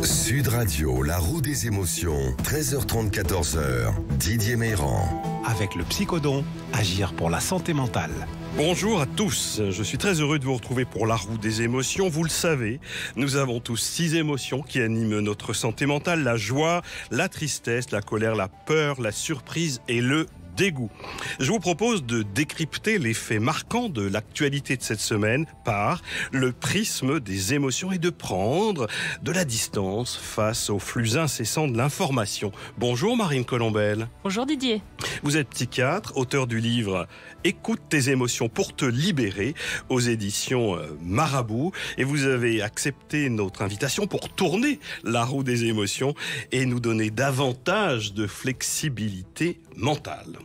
Sud Radio, la roue des émotions, 13h30, 14h, Didier Meyran. Avec le Psychodon, agir pour la santé mentale. Bonjour à tous, je suis très heureux de vous retrouver pour la roue des émotions. Vous le savez, nous avons tous 6 émotions qui animent notre santé mentale: la joie, la tristesse, la colère, la peur, la surprise et le dégoût. Je vous propose de décrypter les faits marquants de l'actualité de cette semaine par le prisme des émotions et de prendre de la distance face au flux incessant de l'information. Bonjour Marine Colombel. Bonjour Didier. Vous êtes psychiatre, auteur du livre « Écoute tes émotions pour te libérer » aux éditions Marabout, et vous avez accepté notre invitation pour tourner la roue des émotions et nous donner davantage de flexibilité mentale.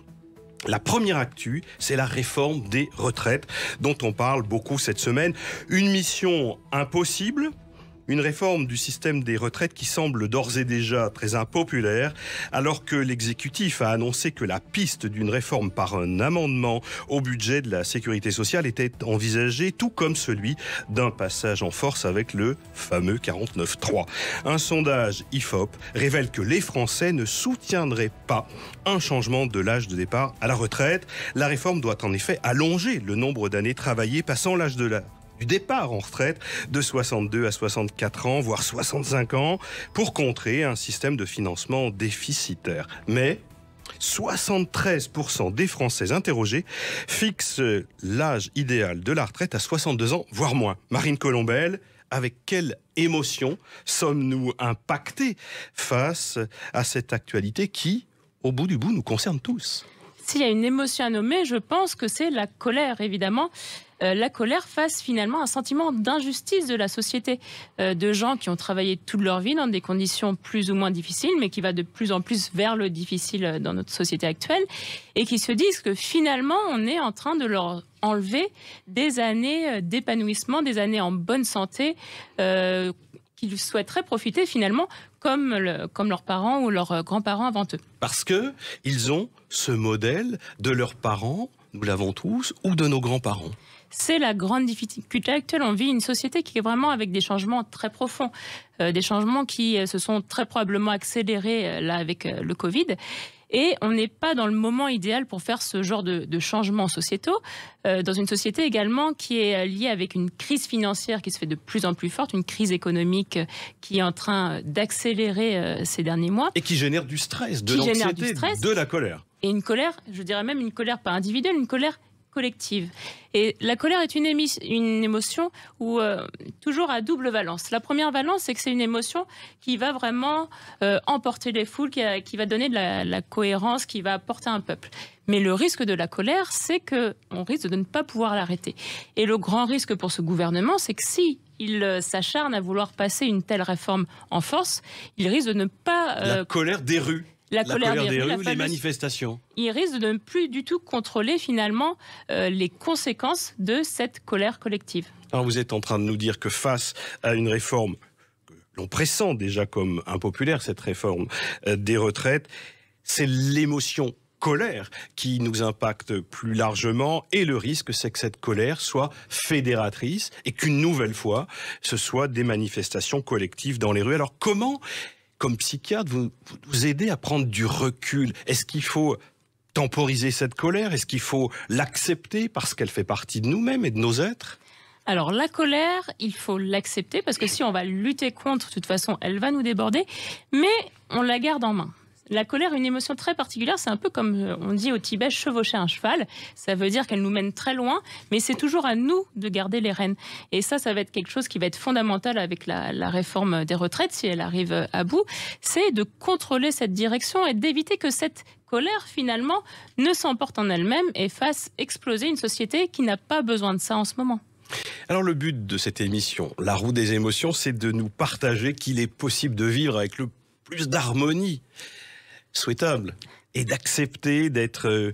La première actu, c'est la réforme des retraites dont on parle beaucoup cette semaine. Une mission impossible, une réforme du système des retraites qui semble d'ores et déjà très impopulaire, alors que l'exécutif a annoncé que la piste d'une réforme par un amendement au budget de la sécurité sociale était envisagée, tout comme celui d'un passage en force avec le fameux 49.3. Un sondage IFOP révèle que les Français ne soutiendraient pas un changement de l'âge de départ à la retraite. La réforme doit en effet allonger le nombre d'années travaillées, passant l'âge du départ en retraite de 62 à 64 ans, voire 65 ans, pour contrer un système de financement déficitaire. Mais 73% des Français interrogés fixent l'âge idéal de la retraite à 62 ans, voire moins. Marine Colombel, avec quelle émotion sommes-nous impactés face à cette actualité qui, au bout du bout, nous concerne tous? S'il y a une émotion à nommer, je pense que c'est la colère, évidemment. La colère face finalement à un sentiment d'injustice de la société, de gens qui ont travaillé toute leur vie dans des conditions plus ou moins difficiles, mais qui va de plus en plus vers le difficile dans notre société actuelle, et qui se disent que finalement on est en train de leur enlever des années d'épanouissement, des années en bonne santé, qu'ils souhaiteraient profiter finalement comme leurs parents ou leurs grands-parents avant eux. Parce que ils ont ce modèle de leurs parents, nous l'avons tous, ou de nos grands-parents. C'est la grande difficulté actuelle. On vit une société qui est vraiment avec des changements très profonds, des changements qui se sont très probablement accélérés là avec le Covid. Et on n'est pas dans le moment idéal pour faire ce genre de changements sociétaux, dans une société également qui est liée avec une crise financière qui se fait de plus en plus forte, une crise économique qui est en train d'accélérer ces derniers mois. Et qui génère du stress, de l'anxiété, de la colère. Et une colère, je dirais même une colère pas individuelle, une colère collective. Et la colère est une émotion où, toujours à double valence. La première valence, c'est que c'est une émotion qui va vraiment emporter les foules, qui va donner de la cohérence, qui va porter un peuple. Mais le risque de la colère, c'est qu'on risque de ne pas pouvoir l'arrêter. Et le grand risque pour ce gouvernement, c'est que si il s'acharne à vouloir passer une telle réforme en force, il risque de ne pas... La colère des rues. La colère des rues, les manifestations. Il risque de ne plus du tout contrôler finalement les conséquences de cette colère collective. Alors vous êtes en train de nous dire que face à une réforme que l'on pressent déjà comme impopulaire, cette réforme des retraites, c'est l'émotion colère qui nous impacte plus largement, et le risque c'est que cette colère soit fédératrice et qu'une nouvelle fois ce soit des manifestations collectives dans les rues. Alors comment, comme psychiatre, vous aider à prendre du recul? Est-ce qu'il faut temporiser cette colère? Est-ce qu'il faut l'accepter parce qu'elle fait partie de nous-mêmes et de nos êtres? Alors la colère, il faut l'accepter parce que si on va lutter contre, de toute façon, elle va nous déborder, mais on la garde en main. La colère, une émotion très particulière, c'est un peu comme on dit au Tibet, chevaucher un cheval. Ça veut dire qu'elle nous mène très loin, mais c'est toujours à nous de garder les rênes. Et ça va être quelque chose qui va être fondamental avec la réforme des retraites, si elle arrive à bout, c'est de contrôler cette direction et d'éviter que cette colère, finalement, ne s'emporte en elle-même et fasse exploser une société qui n'a pas besoin de ça en ce moment. Alors le but de cette émission, La Roue des émotions, c'est de nous partager qu'il est possible de vivre avec le plus d'harmonie souhaitable et d'accepter d'être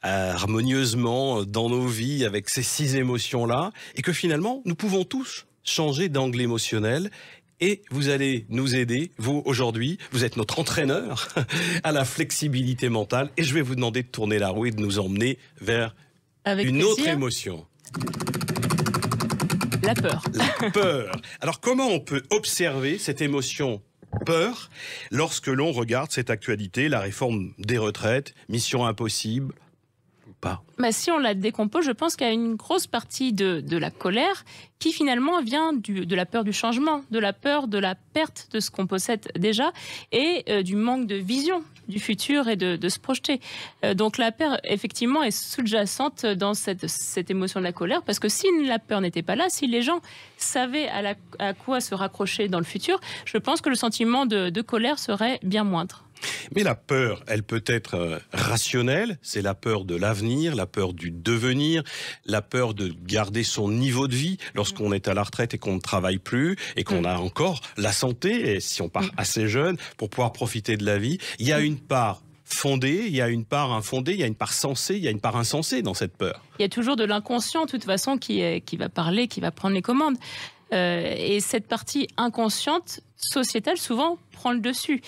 harmonieusement dans nos vies avec ces 6 émotions-là, et que finalement, nous pouvons tous changer d'angle émotionnel. Et vous allez nous aider, vous, aujourd'hui, vous êtes notre entraîneur à la flexibilité mentale, et je vais vous demander de tourner la roue et de nous emmener vers une autre émotion. La peur. La peur. Alors comment on peut observer cette émotion peur lorsque l'on regarde cette actualité, la réforme des retraites, mission impossible ou pas? Si on la décompose, je pense qu'il y a une grosse partie de la colère qui finalement vient de la peur du changement, de la peur de la perte de ce qu'on possède déjà et du manque de vision du futur et de se projeter. Donc la peur, effectivement, est sous-jacente dans cette émotion de la colère, parce que si la peur n'était pas là, si les gens savaient à quoi se raccrocher dans le futur, je pense que le sentiment de colère serait bien moindre. Mais la peur, elle peut être rationnelle, c'est la peur de l'avenir, la peur du devenir, la peur de garder son niveau de vie lorsqu'on est à la retraite et qu'on ne travaille plus et qu'on a encore la santé, et si on part assez jeune, pour pouvoir profiter de la vie. Il y a une part fondée, il y a une part infondée, il y a une part sensée, il y a une part insensée dans cette peur. Il y a toujours de l'inconscient, de toute façon, qui va parler, qui va prendre les commandes. Et cette partie inconsciente, sociétale, souvent, prend le dessus.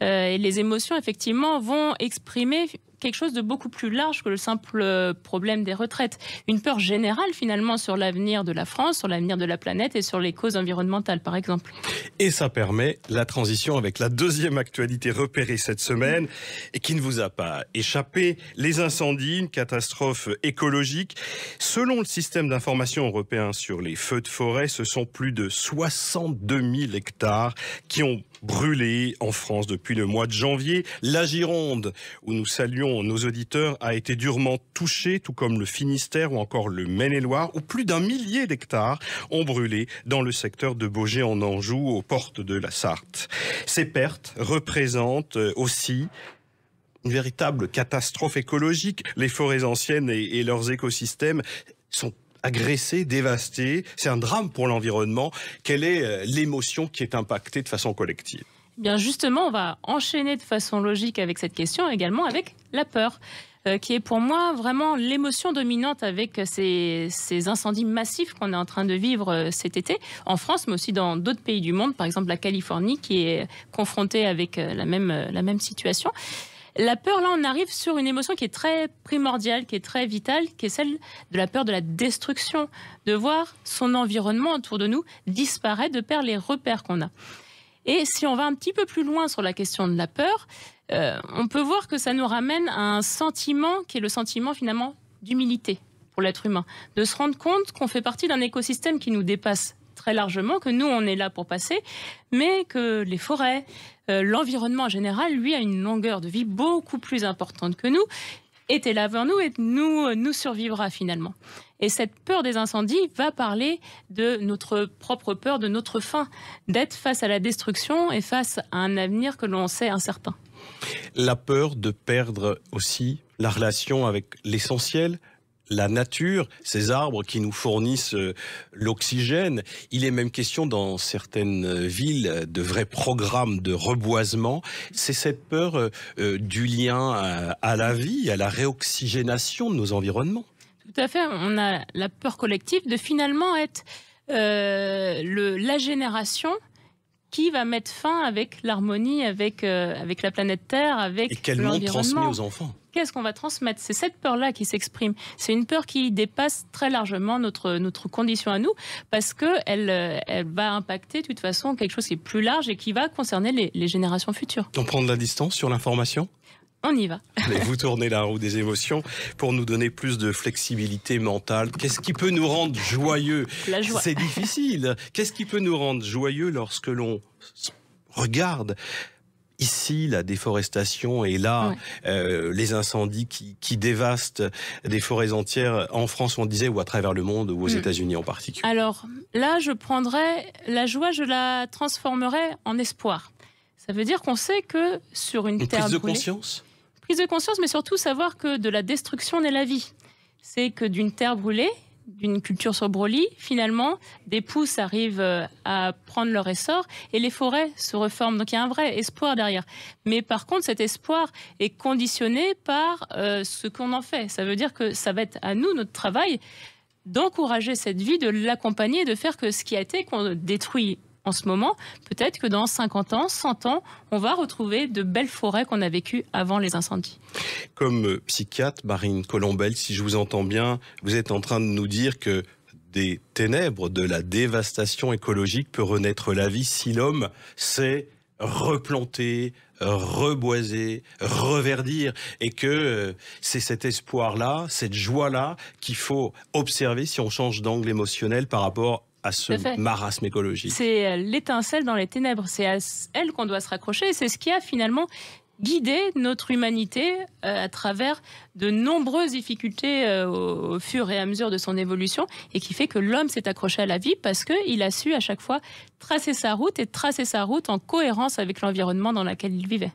Et les émotions, effectivement, vont exprimer quelque chose de beaucoup plus large que le simple problème des retraites. Une peur générale, finalement, sur l'avenir de la France, sur l'avenir de la planète et sur les causes environnementales, par exemple. Et ça permet la transition avec la deuxième actualité repérée cette semaine et qui ne vous a pas échappé. Les incendies, une catastrophe écologique. Selon le système d'information européen sur les feux de forêt, ce sont plus de 62 000 hectares qui ont brûlé en France depuis le mois de janvier. La Gironde, où nous saluons nos auditeurs, a été durement touchée, tout comme le Finistère ou encore le Maine-et-Loire, où plus d'1 millier d'hectares ont brûlé dans le secteur de Baugé en Anjou, aux portes de la Sarthe. Ces pertes représentent aussi une véritable catastrophe écologique. Les forêts anciennes et leurs écosystèmes sont agressés, dévastés. C'est un drame pour l'environnement. Quelle est l'émotion qui est impactée de façon collective ? Bien justement, on va enchaîner de façon logique avec cette question, également avec la peur, qui est pour moi vraiment l'émotion dominante avec ces incendies massifs qu'on est en train de vivre cet été, en France, mais aussi dans d'autres pays du monde, par exemple la Californie, qui est confrontée avec la même situation. La peur, là, on arrive sur une émotion qui est très primordiale, qui est très vitale, qui est celle de la peur de la destruction, de voir son environnement autour de nous disparaître, de perdre les repères qu'on a. Et si on va un petit peu plus loin sur la question de la peur, on peut voir que ça nous ramène à un sentiment qui est le sentiment finalement d'humilité pour l'être humain, de se rendre compte qu'on fait partie d'un écosystème qui nous dépasse très largement, que nous, on est là pour passer, mais que les forêts, l'environnement en général, lui, a une longueur de vie beaucoup plus importante que nous, était là avant nous et nous survivra finalement. Et cette peur des incendies va parler de notre propre peur, de notre faim, d'être face à la destruction et face à un avenir que l'on sait incertain. La peur de perdre aussi la relation avec l'essentiel, la nature, ces arbres qui nous fournissent l'oxygène. Il est même question dans certaines villes de vrais programmes de reboisement. C'est cette peur du lien à la vie, à la réoxygénation de nos environnements. Tout à fait. On a la peur collective de finalement être la génération qui va mettre fin avec l'harmonie, avec la planète Terre, avec l'environnement. Et quel monde transmet aux enfants ? Qu'est-ce qu'on va transmettre ? C'est cette peur-là qui s'exprime. C'est une peur qui dépasse très largement notre condition à nous, parce qu'elle va impacter de toute façon quelque chose qui est plus large et qui va concerner les générations futures. On prend de la distance sur l'information ? On y va. Allez, vous tournez la roue des émotions pour nous donner plus de flexibilité mentale. Qu'est-ce qui peut nous rendre joyeux ? La joie. C'est difficile. Qu'est-ce qui peut nous rendre joyeux lorsque l'on regarde ici la déforestation et là les incendies qui dévastent des forêts entières en France, on disait, ou à travers le monde, ou aux États-Unis en particulier? Alors là, je prendrais la joie, je la transformerais en espoir. Ça veut dire qu'on sait que sur une terre prise de brûlée, conscience. Prise de conscience, mais surtout savoir que de la destruction naît la vie. C'est que d'une terre brûlée, d'une culture sur brûlis, finalement, des pousses arrivent à prendre leur essor et les forêts se reforment. Donc il y a un vrai espoir derrière. Mais par contre, cet espoir est conditionné par ce qu'on en fait. Ça veut dire que ça va être à nous, notre travail, d'encourager cette vie, de l'accompagner, de faire que ce qui a été détruit en ce moment, peut-être que dans 50 ans, 100 ans, on va retrouver de belles forêts qu'on a vécues avant les incendies. Comme psychiatre, Marine Colombel, si je vous entends bien, vous êtes en train de nous dire que des ténèbres, de la dévastation écologique peut renaître la vie si l'homme sait replanter, reboiser, reverdir, et que c'est cet espoir-là, cette joie-là qu'il faut observer si on change d'angle émotionnel par rapport à ce marasme écologique. C'est l'étincelle dans les ténèbres, c'est à elle qu'on doit se raccrocher, c'est ce qui a finalement guidé notre humanité à travers de nombreuses difficultés au fur et à mesure de son évolution, et qui fait que l'homme s'est accroché à la vie parce qu'il a su à chaque fois tracer sa route, et tracer sa route en cohérence avec l'environnement dans lequel il vivait.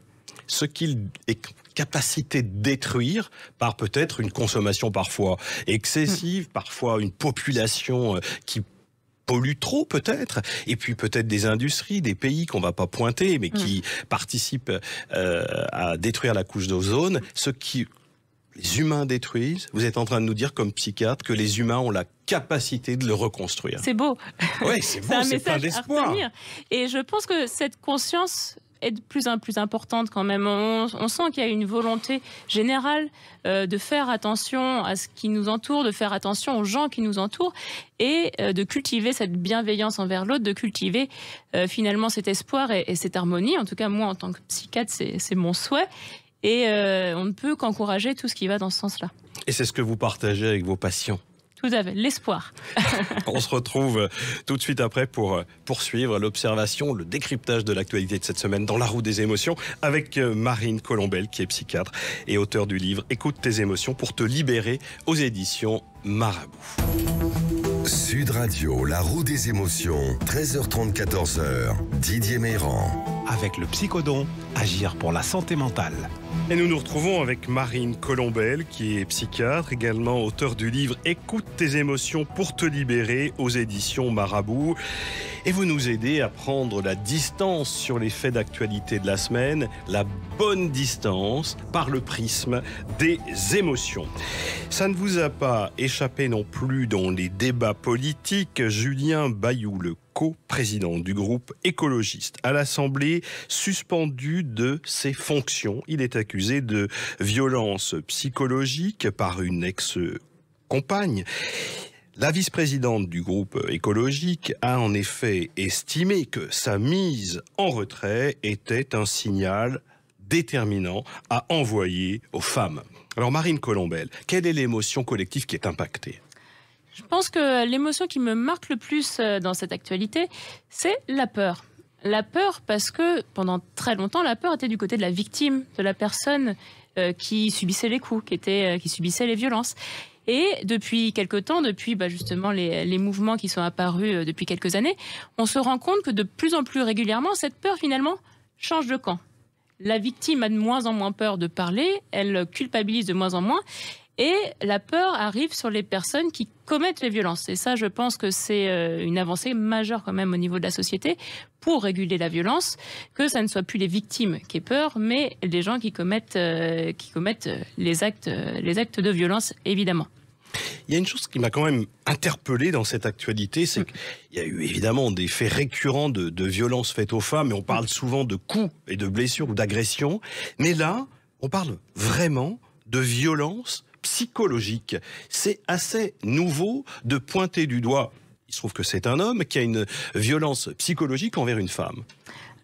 Ce qu'il est capacité de détruire par peut-être une consommation parfois excessive, parfois une population qui pollue trop peut-être, et puis peut-être des industries, des pays qu'on va pas pointer, mais qui participent à détruire la couche d'ozone. Ce qui les humains détruisent, vous êtes en train de nous dire comme psychiatre que les humains ont la capacité de le reconstruire. C'est beau. Oui, c'est beau, c'est plein d'espoir. Et je pense que cette conscience est de plus en plus importante quand même. On sent qu'il y a une volonté générale de faire attention à ce qui nous entoure, de faire attention aux gens qui nous entourent, et de cultiver cette bienveillance envers l'autre, de cultiver finalement cet espoir et cette harmonie. En tout cas, moi, en tant que psychiatre, c'est mon souhait. Et on ne peut qu'encourager tout ce qui va dans ce sens-là. Et c'est ce que vous partagez avec vos patients? Tout à fait, l'espoir. On se retrouve tout de suite après pour poursuivre l'observation, le décryptage de l'actualité de cette semaine dans la roue des émotions avec Marine Colombel, qui est psychiatre et auteure du livre « Écoute tes émotions pour te libérer » aux éditions Marabout. Sud Radio, la roue des émotions, 13h30, 14h, Didier Meyran. Avec le psychodon, agir pour la santé mentale. Et nous nous retrouvons avec Marine Colombel, qui est psychiatre, également auteure du livre « Écoute tes émotions pour te libérer » aux éditions Marabout. Et vous nous aidez à prendre la distance sur les faits d'actualité de la semaine, la bonne distance par le prisme des émotions. Ça ne vous a pas échappé non plus dans les débats politiques. Julien Bayou, le co-président du groupe écologiste à l'Assemblée, suspendu de ses fonctions. Il est accusé de violence psychologique par une ex-compagne. La vice-présidente du groupe écologique a en effet estimé que sa mise en retrait était un signal déterminant à envoyer aux femmes. Alors Marine Colombel, quelle est l'émotion collective qui est impactée ? Je pense que l'émotion qui me marque le plus dans cette actualité, c'est la peur. La peur parce que pendant très longtemps, la peur était du côté de la victime, de la personne qui subissait les coups, qui subissait les violences. Et depuis quelque temps, depuis justement les mouvements qui sont apparus depuis quelques années, on se rend compte que de plus en plus régulièrement, cette peur finalement change de camp. La victime a de moins en moins peur de parler, elle culpabilise de moins en moins, et la peur arrive sur les personnes qui commettent les violences. Et ça, je pense que c'est une avancée majeure quand même au niveau de la société pour réguler la violence, que ça ne soit plus les victimes qui aient peur, mais les gens qui commettent les actes de violence, évidemment. Il y a une chose qui m'a quand même interpellé dans cette actualité, c'est qu'il y a eu évidemment des faits récurrents de violences faites aux femmes, et on parle souvent de coups et de blessures ou d'agressions, mais là, on parle vraiment de violences psychologiques. C'est assez nouveau de pointer du doigt, il se trouve que c'est un homme qui a une violence psychologique envers une femme.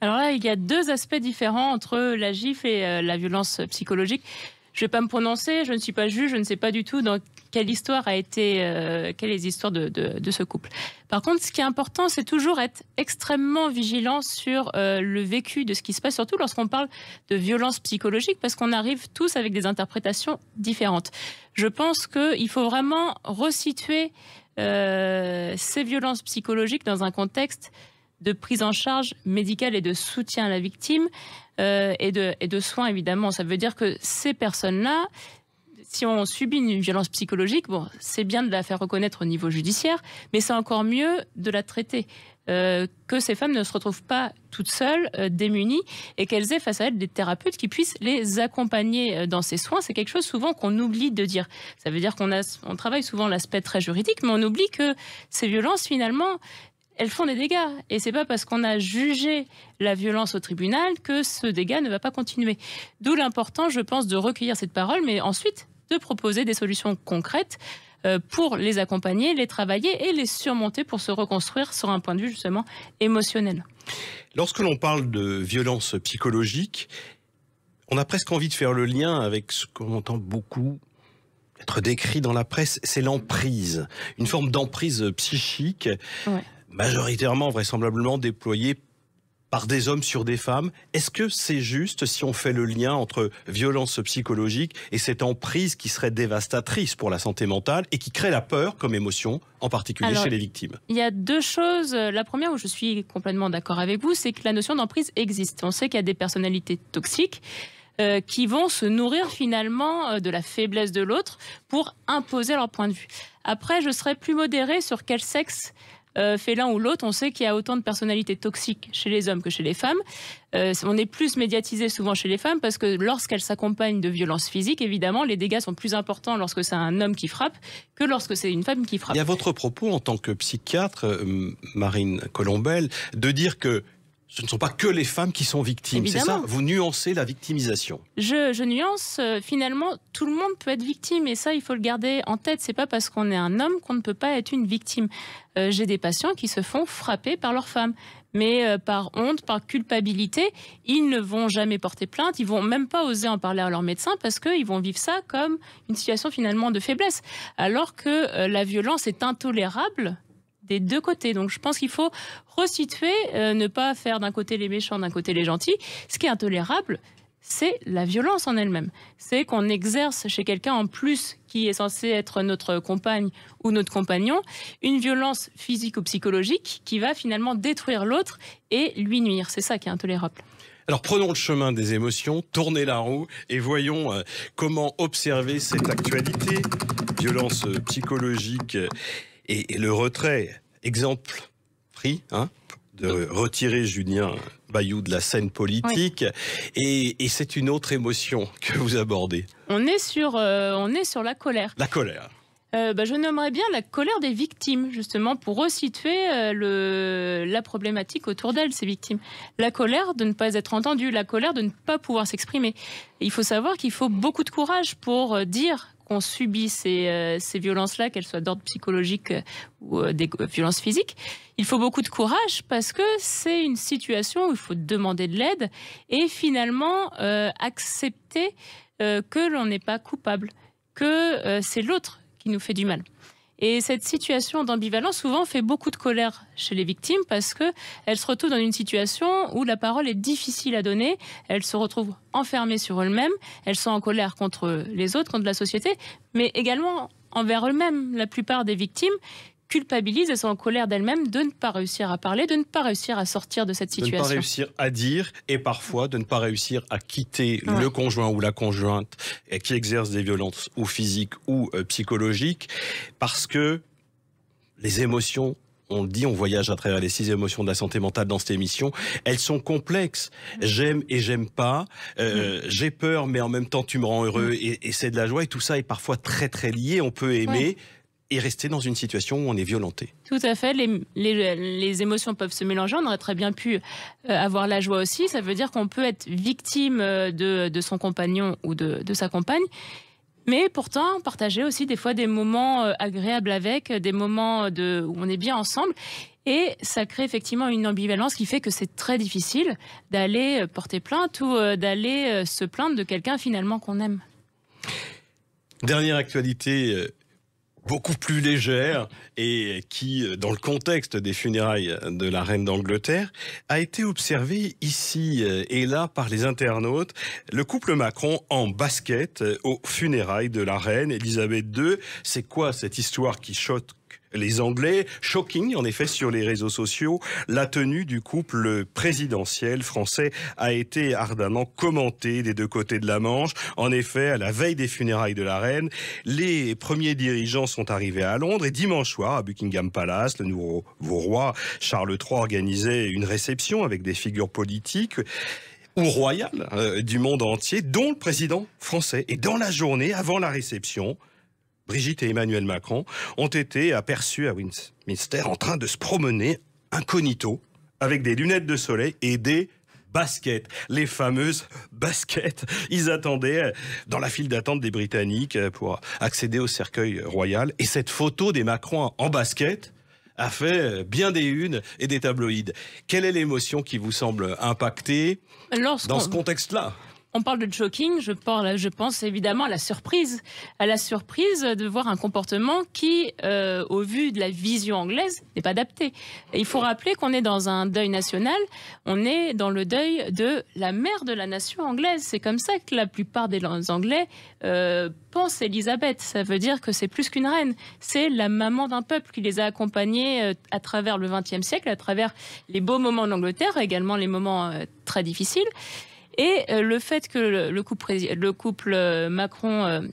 Alors là, il y a deux aspects différents entre la gifle et la violence psychologique. Je ne vais pas me prononcer, je ne suis pas juge, je ne sais pas du tout dans quelle histoire a été, quelle est l'histoire de ce couple. Par contre, ce qui est important, c'est toujours être extrêmement vigilant sur le vécu de ce qui se passe, surtout lorsqu'on parle de violence psychologique, parce qu'on arrive tous avec des interprétations différentes. Je pense qu'il faut vraiment resituer ces violences psychologiques dans un contexte de prise en charge médicale et de soutien à la victime et de soins, évidemment. Ça veut dire que ces personnes-là, si on subit une violence psychologique, bon, c'est bien de la faire reconnaître au niveau judiciaire, mais c'est encore mieux de la traiter. Que ces femmes ne se retrouvent pas toutes seules, démunies, et qu'elles aient face à elles des thérapeutes qui puissent les accompagner dans ces soins. C'est quelque chose souvent qu'on oublie de dire. Ça veut dire qu'on travaille souvent l'aspect très juridique, mais on oublie que ces violences, finalement, elles font des dégâts. Et c'est pas parce qu'on a jugé la violence au tribunal que ce dégât ne va pas continuer. D'où l'important, je pense, de recueillir cette parole, mais ensuite de proposer des solutions concrètes pour les accompagner, les travailler et les surmonter pour se reconstruire sur un point de vue justement émotionnel. Lorsque l'on parle de violence psychologique, on a presque envie de faire le lien avec ce qu'on entend beaucoup être décrit dans la presse, c'est l'emprise. Une forme d'emprise psychique, majoritairement, vraisemblablement déployée par des hommes sur des femmes. Est-ce que c'est juste si on fait le lien entre violence psychologique et cette emprise qui serait dévastatrice pour la santé mentale et qui crée la peur comme émotion, en particulier chez les victimes? Il y a deux choses. La première où je suis complètement d'accord avec vous, c'est que la notion d'emprise existe. On sait qu'il y a des personnalités toxiques qui vont se nourrir finalement de la faiblesse de l'autre pour imposer leur point de vue. Après, je serais plus modérée sur quel sexe fait l'un ou l'autre. On sait qu'il y a autant de personnalités toxiques chez les hommes que chez les femmes. On est plus médiatisé souvent chez les femmes parce que lorsqu'elles s'accompagnent de violences physiques, évidemment, les dégâts sont plus importants lorsque c'est un homme qui frappe que lorsque c'est une femme qui frappe. Il y a votre propos en tant que psychiatre, Marine Colombel, de dire que ce ne sont pas que les femmes qui sont victimes, c'est ça? Vous nuancez la victimisation. Je nuance, finalement, tout le monde peut être victime et ça, il faut le garder en tête. C'est pas parce qu'on est un homme qu'on ne peut pas être une victime. J'ai des patients qui se font frapper par leur femme. Mais par honte, par culpabilité, ils ne vont jamais porter plainte, ils vont même pas oser en parler à leur médecin parce qu'ils vont vivre ça comme une situation finalement de faiblesse. Alors que la violence est intolérable des deux côtés. Donc je pense qu'il faut resituer, ne pas faire d'un côté les méchants, d'un côté les gentils. Ce qui est intolérable, c'est la violence en elle-même. C'est qu'on exerce chez quelqu'un en plus qui est censé être notre compagne ou notre compagnon, une violence physique ou psychologique qui va finalement détruire l'autre et lui nuire. C'est ça qui est intolérable. Alors prenons le chemin des émotions, tournez la roue et voyons comment observer cette actualité. Violence psychologique et le retrait, exemple pris, de retirer Julien Bayou de la scène politique, et c'est une autre émotion que vous abordez. On est sur la colère. La colère. Je nommerais bien la colère des victimes, justement, pour resituer la problématique autour d'elles, ces victimes. La colère de ne pas être entendue, la colère de ne pas pouvoir s'exprimer. Il faut savoir qu'il faut beaucoup de courage pour dire qu'on subit ces violences-là, qu'elles soient d'ordre psychologique ou des violences physiques. Il faut beaucoup de courage parce que c'est une situation où il faut demander de l'aide et finalement accepter que l'on n'est pas coupable, que c'est l'autre qui nous fait du mal. Et cette situation d'ambivalence souvent fait beaucoup de colère chez les victimes parce qu'elles se retrouvent dans une situation où la parole est difficile à donner, elles se retrouvent enfermées sur elles-mêmes, elles sont en colère contre les autres, contre la société, mais également envers eux-mêmes. La plupart des victimes culpabilisent, elles sont en colère d'elles-mêmes de ne pas réussir à parler, de ne pas réussir à sortir de cette situation. De ne pas réussir à dire et parfois de ne pas réussir à quitter le conjoint ou la conjointe qui exerce des violences ou physiques ou psychologiques parce que les émotions, on le dit, on voyage à travers les 6 émotions de la santé mentale dans cette émission, elles sont complexes. J'aime et j'aime pas, j'ai peur mais en même temps tu me rends heureux et c'est de la joie et tout ça est parfois très très lié. On peut aimer et rester dans une situation où on est violenté. Tout à fait, les émotions peuvent se mélanger, on aurait très bien pu avoir la joie aussi, ça veut dire qu'on peut être victime de son compagnon ou de sa compagne, mais pourtant partager aussi des fois des moments agréables avec, des moments où on est bien ensemble, et ça crée effectivement une ambivalence qui fait que c'est très difficile d'aller porter plainte ou d'aller se plaindre de quelqu'un finalement qu'on aime. Dernière actualité beaucoup plus légère et qui, dans le contexte des funérailles de la reine d'Angleterre, a été observée ici et là par les internautes. Le couple Macron en basket aux funérailles de la reine Elisabeth II. C'est quoi cette histoire qui choque les Anglais? Shocking, en effet, sur les réseaux sociaux. La tenue du couple présidentiel français a été ardemment commentée des deux côtés de la Manche. En effet, à la veille des funérailles de la reine, les premiers dirigeants sont arrivés à Londres et dimanche soir, à Buckingham Palace, le nouveau roi Charles III organisait une réception avec des figures politiques ou royales du monde entier, dont le président français. Et dans la journée, avant la réception, Brigitte et Emmanuel Macron ont été aperçus à Westminster en train de se promener incognito avec des lunettes de soleil et des baskets, les fameuses baskets. Ils attendaient dans la file d'attente des Britanniques pour accéder au cercueil royal. Et cette photo des Macron en basket a fait bien des unes et des tabloïds. Quelle est l'émotion qui vous semble impactée dans ce contexte-là ? On parle de choking, je pense évidemment à la surprise de voir un comportement qui, au vu de la vision anglaise, n'est pas adapté. Et il faut rappeler qu'on est dans un deuil national, on est dans le deuil de la mère de la nation anglaise. C'est comme ça que la plupart des Anglais pensent Élisabeth. Ça veut dire que c'est plus qu'une reine, c'est la maman d'un peuple qui les a accompagnés à travers le XXe siècle, à travers les beaux moments de l'Angleterre, également les moments très difficiles. Et le fait que le couple Macron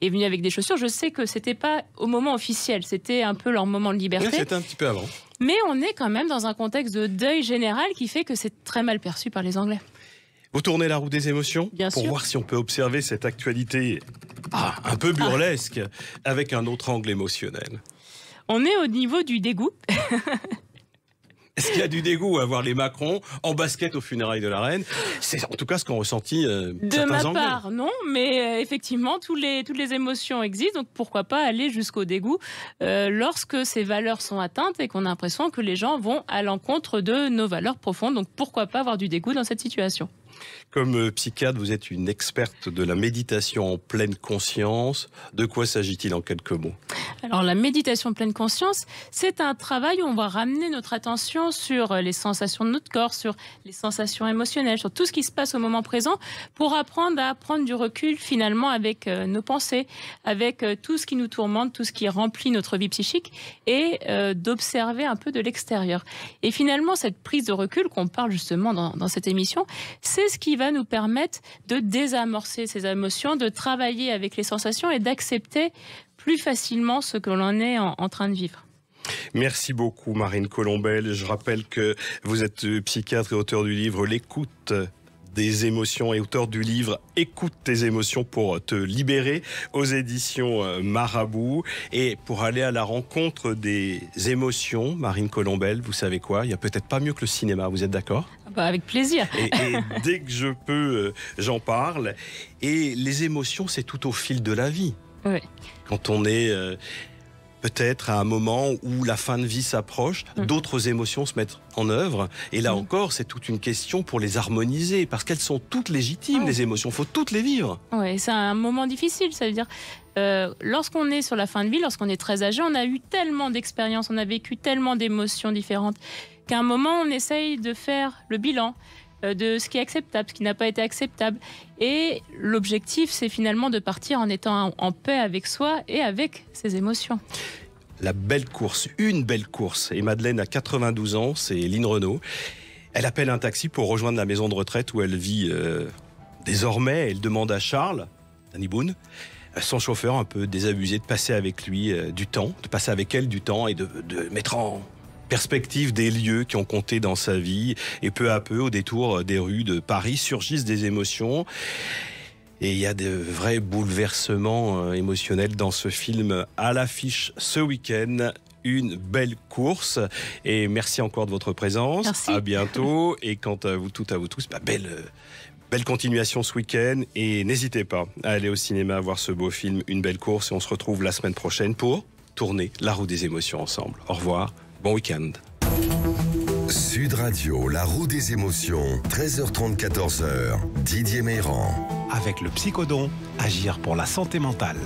est venu avec des chaussures, je sais que c'était pas au moment officiel, c'était un peu leur moment de liberté. Oui, c'était un petit peu avant. Mais on est quand même dans un contexte de deuil général qui fait que c'est très mal perçu par les Anglais. Vous tournez la roue des émotions Bien pour sûr. voir si on peut observer cette actualité un peu burlesque avec un autre angle émotionnel. On est au niveau du dégoût. Est-ce qu'il y a du dégoût à voir les Macron en basket aux funérailles de la reine ? C'est en tout cas ce qu'ont ressenti De ma Anglais. part, non, mais effectivement, toutes les émotions existent, donc pourquoi pas aller jusqu'au dégoût lorsque ces valeurs sont atteintes et qu'on a l'impression que les gens vont à l'encontre de nos valeurs profondes. Donc pourquoi pas avoir du dégoût dans cette situation ? Comme psychiatre, vous êtes une experte de la méditation en pleine conscience. De quoi s'agit-il en quelques mots ? Alors la méditation en pleine conscience, c'est un travail où on va ramener notre attention sur les sensations de notre corps, sur les sensations émotionnelles, sur tout ce qui se passe au moment présent pour apprendre à prendre du recul finalement avec nos pensées, avec tout ce qui nous tourmente, tout ce qui remplit notre vie psychique et d'observer un peu de l'extérieur. Et finalement, cette prise de recul qu'on parle justement dans cette émission, c'est ce qui va nous permettre de désamorcer ces émotions, de travailler avec les sensations et d'accepter plus facilement ce que l'on est en train de vivre. Merci beaucoup Marine Colombel. Je rappelle que vous êtes psychiatre et auteur du livre L'écoute des émotions et auteur du livre Écoute tes émotions pour te libérer aux éditions Marabout. Et pour aller à la rencontre des émotions, Marine Colombel, vous savez quoi ? Il n'y a peut-être pas mieux que le cinéma, vous êtes d'accord ? Avec plaisir. Et dès que je peux, j'en parle. Et les émotions, c'est tout au fil de la vie. Oui. Quand on est peut-être à un moment où la fin de vie s'approche, d'autres émotions se mettent en œuvre. Et là encore, c'est toute une question pour les harmoniser, parce qu'elles sont toutes légitimes, les émotions. Il faut toutes les vivre. Oui, c'est un moment difficile. Ça veut dire, lorsqu'on est sur la fin de vie, lorsqu'on est très âgé, on a eu tellement d'expériences, on a vécu tellement d'émotions différentes, qu'à un moment, on essaye de faire le bilan de ce qui est acceptable, ce qui n'a pas été acceptable. Et l'objectif, c'est finalement de partir en étant en paix avec soi et avec ses émotions. La belle course, une belle course. Et Madeleine a 92 ans, c'est Lynn Renaud. Elle appelle un taxi pour rejoindre la maison de retraite où elle vit désormais. Elle demande à Charles, Danny Boone, son chauffeur un peu désabusé, de passer avec lui du temps, de passer avec elle du temps et de mettre en perspective des lieux qui ont compté dans sa vie. Et peu à peu, au détour des rues de Paris, surgissent des émotions. Et il y a de vrais bouleversements émotionnels dans ce film à l'affiche ce week-end. Une belle course. Et merci encore de votre présence. Merci. À bientôt. Et quant à vous toutes, à vous tous, belle continuation ce week-end. Et n'hésitez pas à aller au cinéma voir ce beau film, Une belle course. Et on se retrouve la semaine prochaine pour tourner la roue des émotions ensemble. Au revoir. Bon week-end. Sud Radio, la roue des émotions, 13h30, 14h. Didier Meyran. Avec le psychodon, agir pour la santé mentale.